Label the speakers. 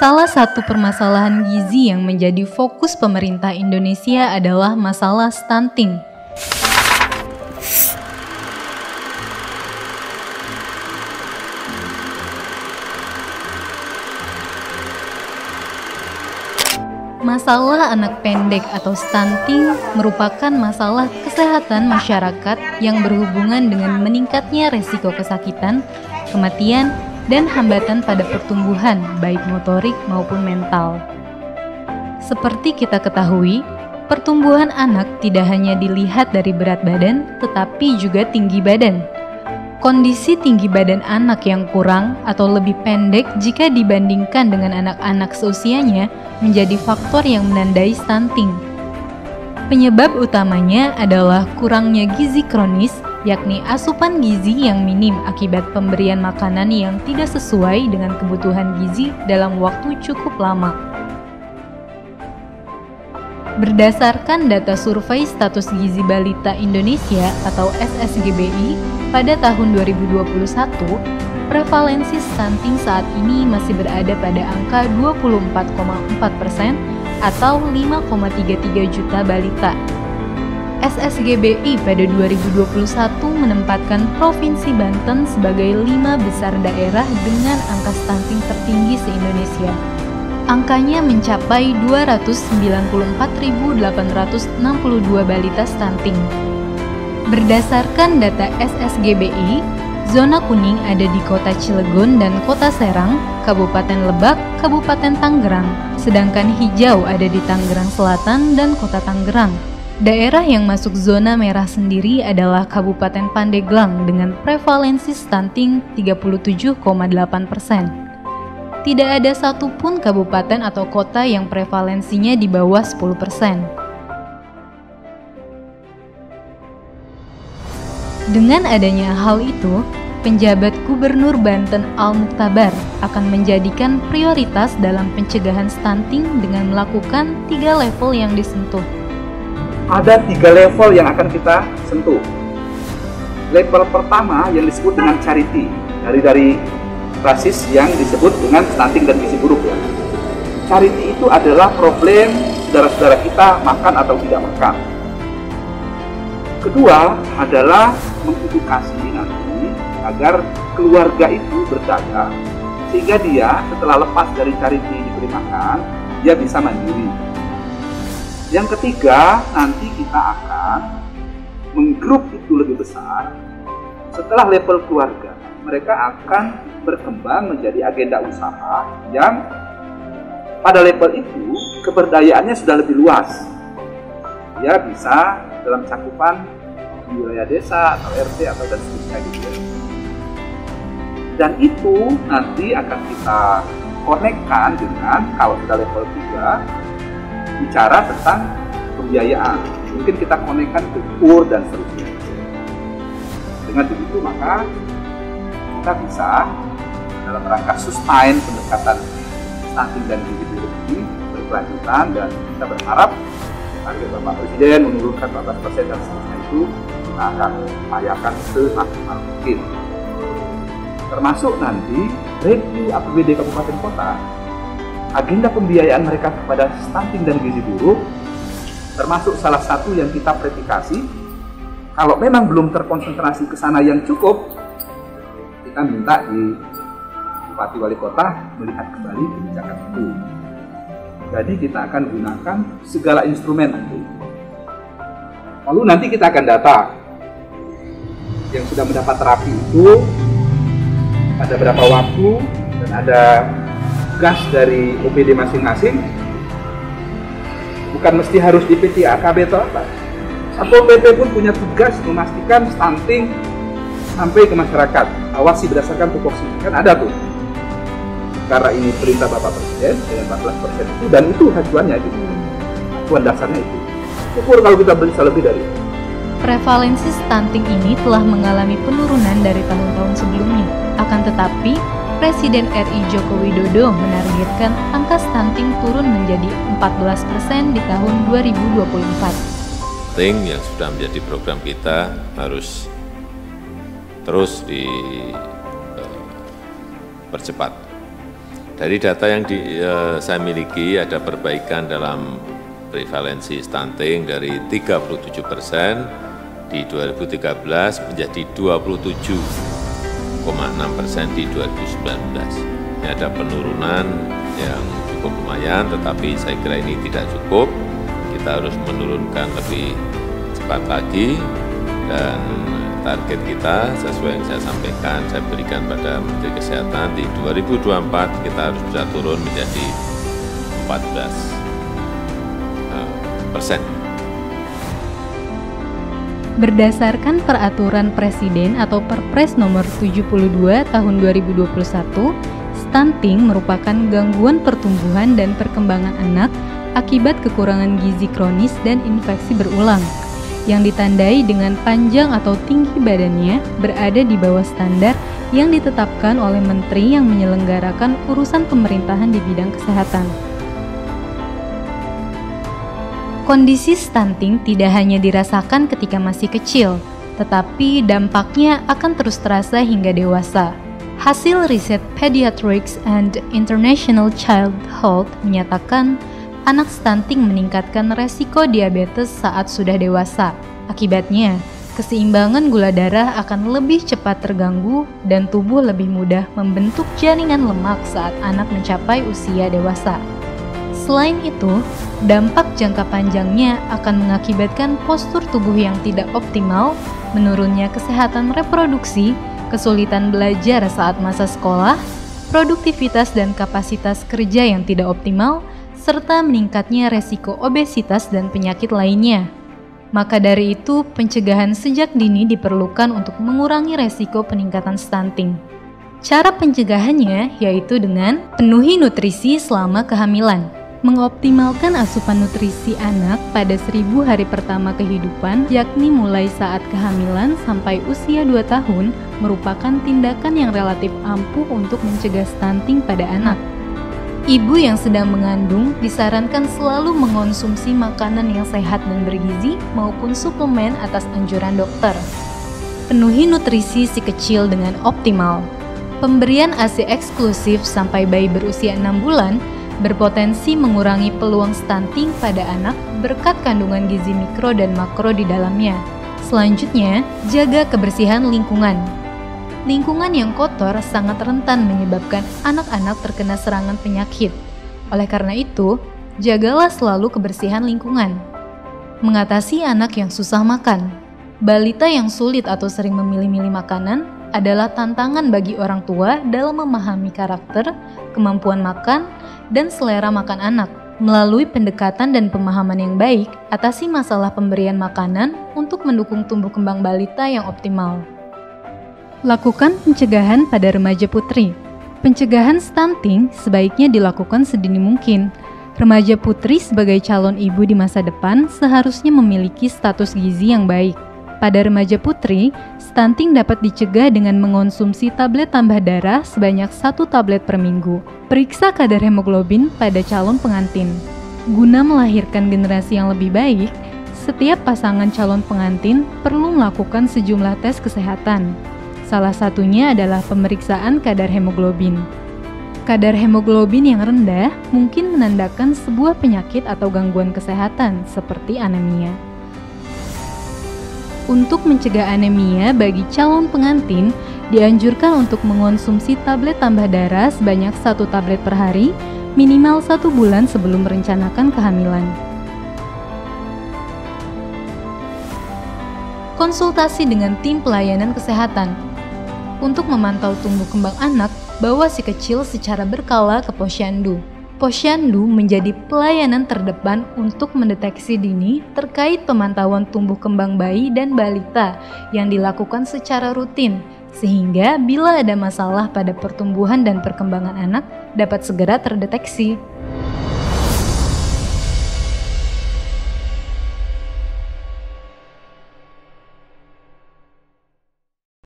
Speaker 1: Salah satu permasalahan gizi yang menjadi fokus pemerintah Indonesia adalah masalah stunting. Masalah anak pendek atau stunting merupakan masalah kesehatan masyarakat yang berhubungan dengan meningkatnya resiko kesakitan, kematian, dan hambatan pada pertumbuhan baik motorik maupun mental. Seperti kita ketahui, pertumbuhan anak tidak hanya dilihat dari berat badan, tetapi juga tinggi badan. Kondisi tinggi badan anak yang kurang atau lebih pendek jika dibandingkan dengan anak-anak seusianya menjadi faktor yang menandai stunting. Penyebab utamanya adalah kurangnya gizi kronis, yakni asupan gizi yang minim akibat pemberian makanan yang tidak sesuai dengan kebutuhan gizi dalam waktu cukup lama. Berdasarkan data Survei Status Gizi Balita Indonesia atau SSGBI pada tahun 2021, prevalensi stunting saat ini masih berada pada angka 24,4% atau 5,33 juta balita. SSGBI pada 2021 menempatkan Provinsi Banten sebagai 5 besar daerah dengan angka stunting tertinggi se-Indonesia. Angkanya mencapai 294.862 balita stunting. Berdasarkan data SSGBI, zona kuning ada di Kota Cilegon dan Kota Serang, Kabupaten Lebak, Kabupaten Tangerang, sedangkan hijau ada di Tangerang Selatan dan Kota Tangerang. Daerah yang masuk zona merah sendiri adalah Kabupaten Pandeglang dengan prevalensi stunting 37,8%. Tidak ada satupun kabupaten atau kota yang prevalensinya di bawah 10%. Dengan adanya hal itu, penjabat Gubernur Banten Al-Mukhtabar akan menjadikan prioritas dalam pencegahan stunting dengan melakukan 3 level yang disentuh.
Speaker 2: Ada 3 level yang akan kita sentuh. Level pertama yang disebut dengan charity, dari basis yang disebut dengan stunting dan gizi buruk ya. Charity itu adalah problem saudara-saudara kita makan atau tidak makan. Kedua adalah mengedukasi nanti agar keluarga itu berdaya, sehingga dia setelah lepas dari charity diberi makan, dia bisa mandiri. Yang ketiga, nanti kita akan menggrup itu lebih besar. Setelah level keluarga, mereka akan berkembang menjadi agenda usaha yang pada level itu keberdayaannya sudah lebih luas. Ya, bisa dalam cakupan wilayah desa atau RT atau dan seterusnya gitu ya. Dan itu nanti akan kita konekkan dengan, kalau sudah level 3, bicara tentang pembiayaan. Mungkin kita konekkan ke KUR dan seterusnya. Dengan begitu maka kita bisa dalam rangka sustain pendekatan stunting dan gizi buruk ini berkelanjutan, dan kita berharap target Bapak Presiden menurunkan 14% dan seterusnya itu kita akan upayakan semaksimal mungkin. Termasuk nanti review APBD Kabupaten Kota, agenda pembiayaan mereka kepada stunting dan gizi buruk, termasuk salah satu yang kita verifikasi. Kalau memang belum terkonsentrasi ke sana yang cukup, kita minta di Bupati Wali Kota melihat kembali kebijakan itu. Jadi kita akan gunakan segala instrumen untuk itu. Lalu nanti kita akan data yang sudah mendapat terapi itu pada berapa waktu, dan ada gas dari OPD masing-masing. Bukan mesti harus di PT AKB atau apa. Satpol PP pun punya tugas memastikan stunting sampai ke masyarakat. Awasi berdasarkan tupoksi, kan ada tuh. Karena ini perintah Bapak Presiden dengan 14% itu, dan itu acuannya gitu. Acuan dasarnya itu. Syukur kalau kita bisa lebih dari itu.
Speaker 1: Prevalensi stunting ini telah mengalami penurunan dari tahun-tahun sebelumnya. Akan tetapi, Presiden RI Joko Widodo menargetkan angka stunting turun menjadi 14% di tahun 2024.
Speaker 3: Stunting yang sudah menjadi program kita harus terus dipercepat. Dari data yang saya miliki ada perbaikan dalam prevalensi stunting dari 37% di 2013 menjadi 27,6% di 2019. Ini ada penurunan yang cukup lumayan, tetapi saya kira ini tidak cukup. Kita harus menurunkan lebih cepat lagi, dan target kita sesuai yang saya sampaikan, saya berikan pada Menteri Kesehatan di 2024 kita harus bisa turun menjadi 14%.
Speaker 1: Berdasarkan Peraturan Presiden atau Perpres nomor 72 tahun 2021, stunting merupakan gangguan pertumbuhan dan perkembangan anak akibat kekurangan gizi kronis dan infeksi berulang, yang ditandai dengan panjang atau tinggi badannya berada di bawah standar yang ditetapkan oleh menteri yang menyelenggarakan urusan pemerintahan di bidang kesehatan. Kondisi stunting tidak hanya dirasakan ketika masih kecil, tetapi dampaknya akan terus terasa hingga dewasa. Hasil riset Pediatrics and International Child Health menyatakan anak stunting meningkatkan resiko diabetes saat sudah dewasa. Akibatnya, keseimbangan gula darah akan lebih cepat terganggu dan tubuh lebih mudah membentuk jaringan lemak saat anak mencapai usia dewasa. Selain itu, dampak jangka panjangnya akan mengakibatkan postur tubuh yang tidak optimal, menurunnya kesehatan reproduksi, kesulitan belajar saat masa sekolah, produktivitas dan kapasitas kerja yang tidak optimal, serta meningkatnya resiko obesitas dan penyakit lainnya. Maka dari itu, pencegahan sejak dini diperlukan untuk mengurangi resiko peningkatan stunting. Cara pencegahannya yaitu dengan penuhi nutrisi selama kehamilan. Mengoptimalkan asupan nutrisi anak pada 1000 hari pertama kehidupan, yakni mulai saat kehamilan sampai usia 2 tahun, merupakan tindakan yang relatif ampuh untuk mencegah stunting pada anak. Ibu yang sedang mengandung disarankan selalu mengonsumsi makanan yang sehat dan bergizi maupun suplemen atas anjuran dokter. Penuhi nutrisi si kecil dengan optimal. Pemberian ASI eksklusif sampai bayi berusia 6 bulan berpotensi mengurangi peluang stunting pada anak berkat kandungan gizi mikro dan makro di dalamnya. Selanjutnya, jaga kebersihan lingkungan. Lingkungan yang kotor sangat rentan menyebabkan anak-anak terkena serangan penyakit. Oleh karena itu, jagalah selalu kebersihan lingkungan. Mengatasi anak yang susah makan. Balita yang sulit atau sering memilih-milih makanan adalah tantangan bagi orang tua dalam memahami karakter, kemampuan makan, dan selera makan anak. Melalui pendekatan dan pemahaman yang baik, atasi masalah pemberian makanan untuk mendukung tumbuh kembang balita yang optimal. Lakukan pencegahan pada remaja putri. Pencegahan stunting sebaiknya dilakukan sedini mungkin. Remaja putri sebagai calon ibu di masa depan seharusnya memiliki status gizi yang baik. Pada remaja putri, stunting dapat dicegah dengan mengonsumsi tablet tambah darah sebanyak 1 tablet per minggu. Periksa kadar hemoglobin pada calon pengantin. Guna melahirkan generasi yang lebih baik, setiap pasangan calon pengantin perlu melakukan sejumlah tes kesehatan. Salah satunya adalah pemeriksaan kadar hemoglobin. Kadar hemoglobin yang rendah mungkin menandakan sebuah penyakit atau gangguan kesehatan seperti anemia. Untuk mencegah anemia bagi calon pengantin, dianjurkan untuk mengonsumsi tablet tambah darah sebanyak 1 tablet per hari, minimal 1 bulan sebelum merencanakan kehamilan. Konsultasi dengan tim pelayanan kesehatan. Untuk memantau tumbuh kembang anak, bawa si kecil secara berkala ke posyandu. Posyandu menjadi pelayanan terdepan untuk mendeteksi dini terkait pemantauan tumbuh kembang bayi dan balita yang dilakukan secara rutin, sehingga bila ada masalah pada pertumbuhan dan perkembangan anak dapat segera terdeteksi.